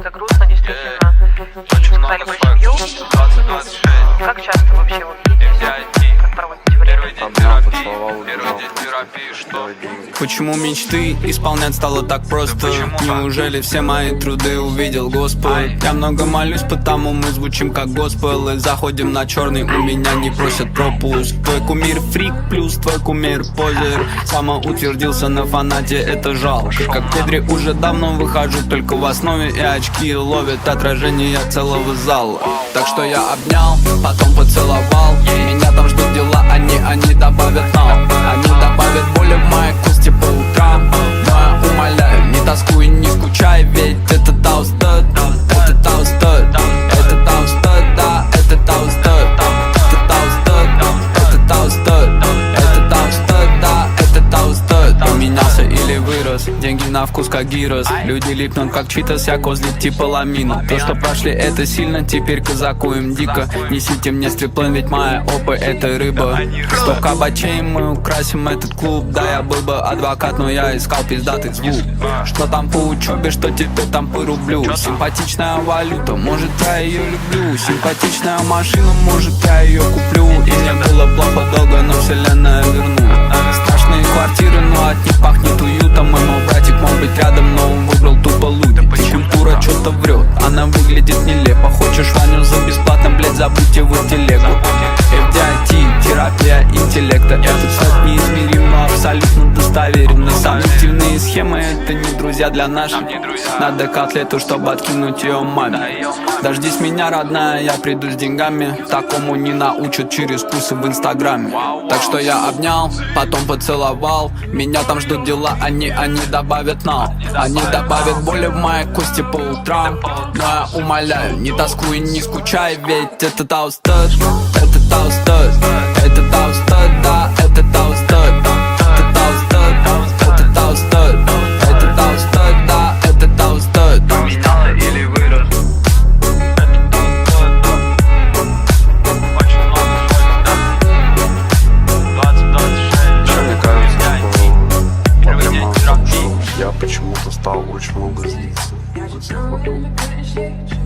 это грустно, действительно. Очень много Стали в семью. 20-26. Как часто вообще вы видитесь? Как проводите время? Первый день терапии, что? Почему мечты исполнять стало так просто? Неужели все мои труды увидел Господь? Я много молюсь, потому мы звучим как госпел. И заходим на черный, у меня не просят пропуск. Твой кумир фрик плюс твой кумир позер. Самоутвердился на фанате, это жалко. Как в Педре уже давно выхожу только в основе. И очки ловят отражение целого зала. Так что я обнял, потом поцеловал. Меня там ждут дела, они добавят нам. Они добавят боли в моей кости по утрам. Но я умоляю, не тоскуй, не скучай. Ведь это таустед, это таустед, это таустед, да, это таустед, это таустед, это таустед, это таустед, да, это таустед. Поменялся или вырос, деньги на вкус как гирос. Люди липнут как читас, я козлик типа ламина. То, что прошли, это сильно, теперь казаку им дико. Несите мне стриплен, ведь моя опа это рыба. 100 кабачей, мы украсим этот клуб. Да, я был бы адвокат, но я искал пиздатый звук. Что там по учебе, что теперь там по рублю. Симпатичная валюта, может я ее люблю. Симпатичная машина, может я ее куплю. И мне было плохо долго, но вселенная вернула. Страшные квартиры, но от них пахнет уютом. И мой братик мог быть рядом, но он выбрал тупо лудить. Культура что-то врет, она выглядит нелепо. Хочешь Ваню за бесплатно, блять, забудь его телегу. FDIT, терапия интеллекта. Этот сайт неизмерим, но абсолютно достоверен. И сомнительные схемы, это не друзья для наших. Надо котлету, чтобы откинуть ее маме. Дождись меня, родная, я приду с деньгами. Такому не научат через курсы в инстаграме. Так что я обнял, потом поцеловал. Меня там ждут дела, они добавят нам. Они добавят боли в моей кости по утрам. Но я умоляю, не тоскуй, не скучай. Ведь это таустед, это таустед, это таустед, да, это таустед, это таустед, это таустед, это таустед, да, это таустед. Поменялся или вырос? Это таустед. Очень много всего, да? 20-26. Что мне кажется, Первый день терапии. я почему-то стал очень много злиться.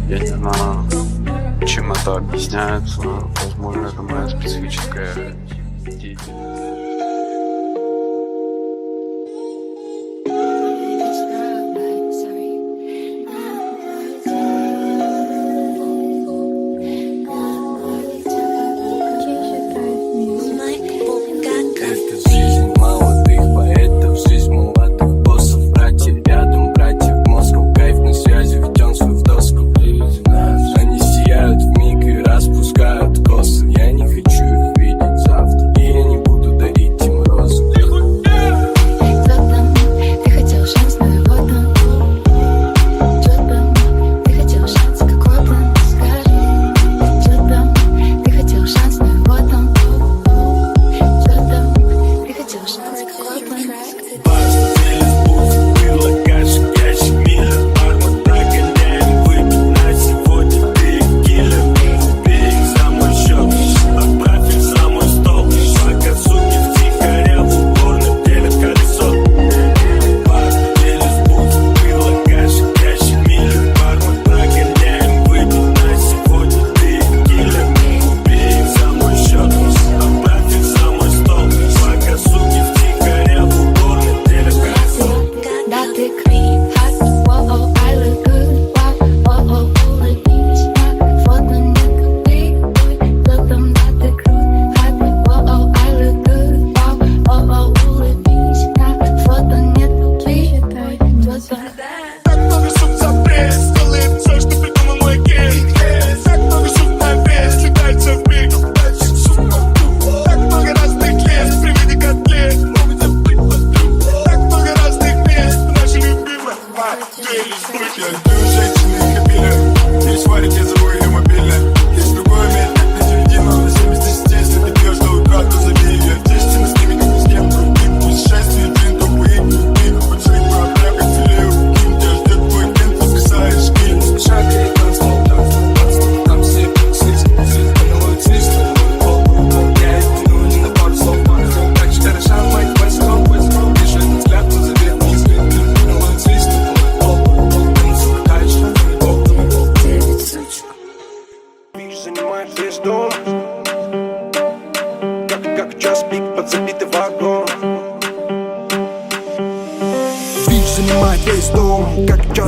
Я не знаю, чем это объясняется. Возможно, это моя специфическая деятельность. Это жизнь молодых поэтов, жизнь молодых боссов. Братья рядом, братья в Москву. Кайф на связи, втён свой в доску. Они сияют вмиг и распускают косы. Я не хочу их видеть завтра, и я не буду дарить им розы. Ты хотел шанс, но его там. Ты хотел шанс, какой план? Скажи. Ты хотел шанс, но его там. Ты хотел шанс, какой план?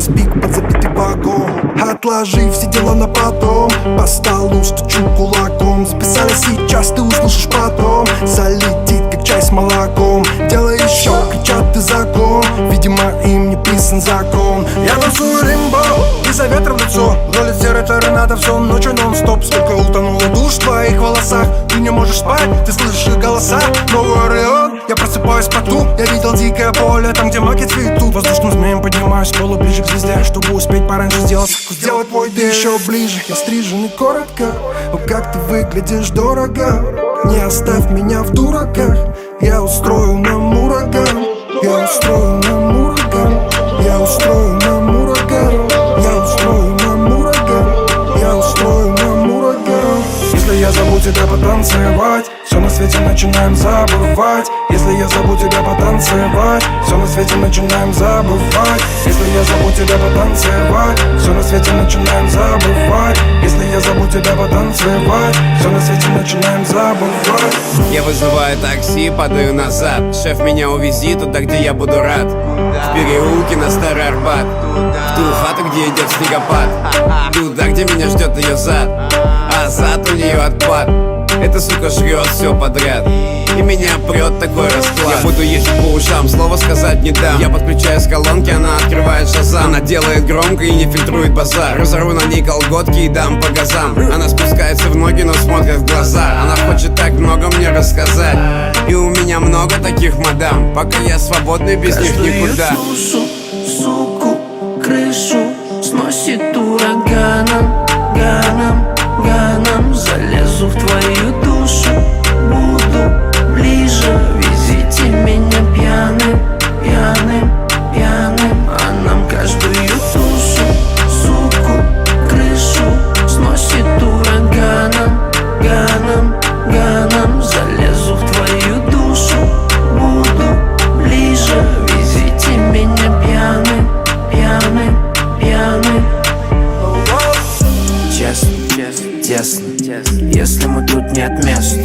спик под забитый вагон. Отложи все дела на потом, по столу стучу кулаком. Записали сейчас, ты услышишь потом. Залетит, как чай с молоком. Делай еще, кричат ты закон. Видимо, им не писан закон. Я танцую римбо, и за ветром в лицо. Вдоль серой торнадо всю ночь нон-стоп. Сколько утонуло душ в твоих волосах. Ты не можешь спать, ты слышишь их голоса. Новый Орион, я просыпаюсь в поту. Я видел дикое поле, там где маки цветут. Воздушным змеем поднимаюсь в полу ближе к звезде, чтобы успеть пораньше сделать твой день еще ближе. Я стрижен и коротко, о, как ты выглядишь дорого. Не оставь меня в дураках. Я устрою нам ураган. Я устрою нам ураган. Я устрою нам ураган. Я устрою нам ураган. Я устрою нам ураган. Если я зову тебя потанцевать, все на свете начинаем забывать. Если я зову тебя потанцевать, все на свете начинаем забывать. Если я зову тебя потанцевать, все на свете начинаем забывать. Если я зову тебя потанцевать, все на свете начинаем забывать. Я вызываю такси, падаю назад. Шеф, меня увези туда, где я буду рад. В переулке на Старый Арбат, в ту хату, где идет снегопад. Туда, где меня ждет ее зад, а зад у нее отпад. Эта сука жрет все подряд, и меня прет такой расклад. Я буду ездить по ушам, слова сказать не дам. Я подключаю с колонки, она открывает шазам. Она делает громко и не фильтрует базар. Разорву на ней колготки и дам по газам. Она спускается в ноги, но смотрит в глаза. Она хочет так много мне рассказать, и у меня много таких мадам. Пока я свободный, без них никуда. Душу, суку, крышу сносит ураганом, ганом, ганом. Залезу в твою душу, буду ближе. Везите меня пьяным, пьяным, пьяным. А нам каждую душу, суку, крышу сносит ураганом, ганом, ганом. Залезу в твою душу, буду ближе. Везите меня пьяным, пьяным, пьяным. Честно, тесно, если мы тут нет мест,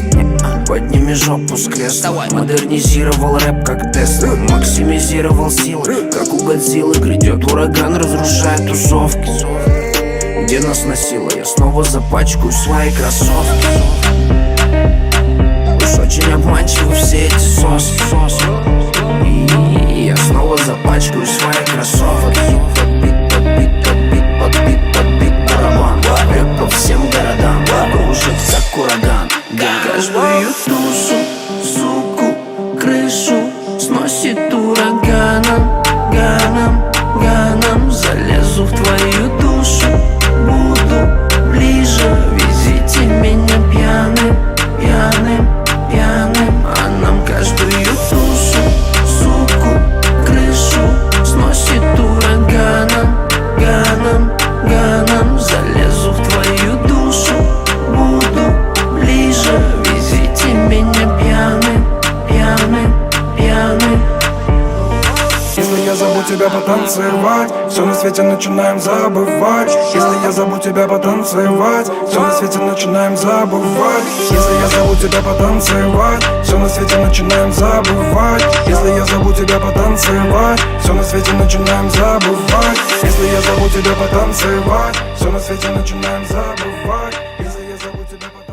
подними жопу с кресла. Модернизировал рэп как Тесла, максимизировал силы, как у Годзиллы. Грядет ураган, разрушает тусовки. Где нас носило, я снова запачкаю свои кроссовки. Уж очень обманчивы все эти соски. И я снова запачкаю свои кроссовки. Подбит барабан, рэп по всем городам, кружит как ураган. Каждую душу, суку, крышу сносит ураганом, ганом, ганом. Залезу в твою душу, буду ближе. Везите меня пьяным, пьяным, пьяным. А нам каждую душу, суку, крышу сносит ураганом, ганом, ганом. Залезу в твою душу, буду ближе. Везите меня пьяным, пьяным, пьяным. Если я зову тебя потанцевать, все на свете начинаем забывать. Если я зову тебя потанцевать, все на свете начинаем забывать. Если я зову тебя потанцевать, все на свете начинаем забывать. Если я зову тебя потанцевать, все на свете начинаем забывать. Если я зову тебя потанцевать, все на свете начинаем забывать. Если я зову тебя потанцевать.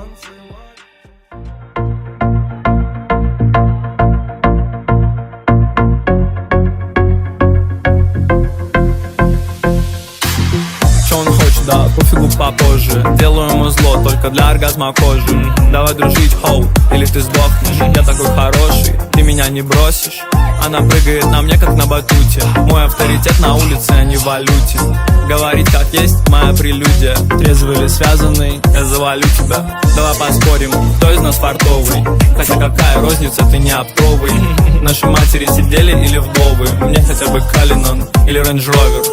Да, пофигу попозже. Делаю ему зло только для оргазма кожи. Давай дружить, хоу, или ты сдохнешь. Я такой хороший, ты меня не бросишь. Она прыгает на мне, как на батуте. Мой авторитет на улице, а не в валюте. Говорить как есть, моя прелюдия. Трезвый или связанный, я завалю тебя. Давай поспорим, кто из нас фартовый. Хотя какая розница, ты не оптовый. Наши матери сидели или вдовы. Мне хотя бы Калинон или Range Rover.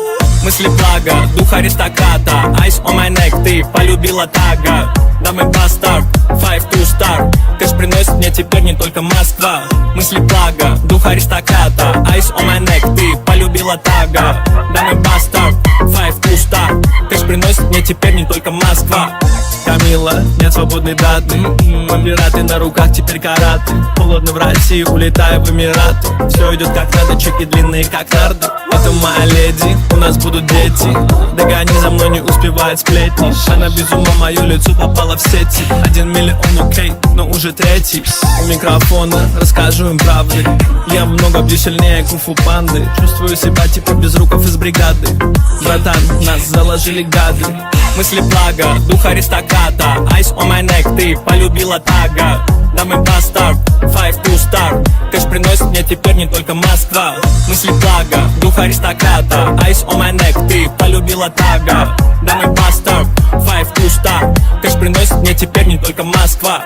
Мысли плага, дух аристократа. Ice on my neck, ты полюбила тага. Дамы бастард, 5 to star. Кэш приносит мне теперь не только Москва. Мысли плага, дух аристократа. Ice on my neck, ты полюбила тага. Дамы бастард, 5 to star. Кэш приносит мне теперь не только Москва. Камила, нет свободной даты. Мы пираты на руках, теперь караты. Холодно в России, улетаю в Эмираты. Все идет как надо, чеки длинные как нарды. Это моя леди, у нас будут дети. Догони за мной, не успевает сплетни. Она без ума, мое лицо попало в сети. 1 миллион, окей, но уже третий. У микрофона расскажу им правды. Я много бью сильнее кунг-фу панды. Чувствую себя типа без руков из бригады. Братан, нас заложили гады. Мысли плага, дух аристократа. Ice on my neck, ты полюбила тага. Да мы бастард, 5 to star. Кэш приносит мне теперь не только Москва. Мысли плага, дух аристократа. Ice on my neck, ты полюбила тага. Да мы бастард, 5 to star. Кэш приносит мне теперь не только Москва.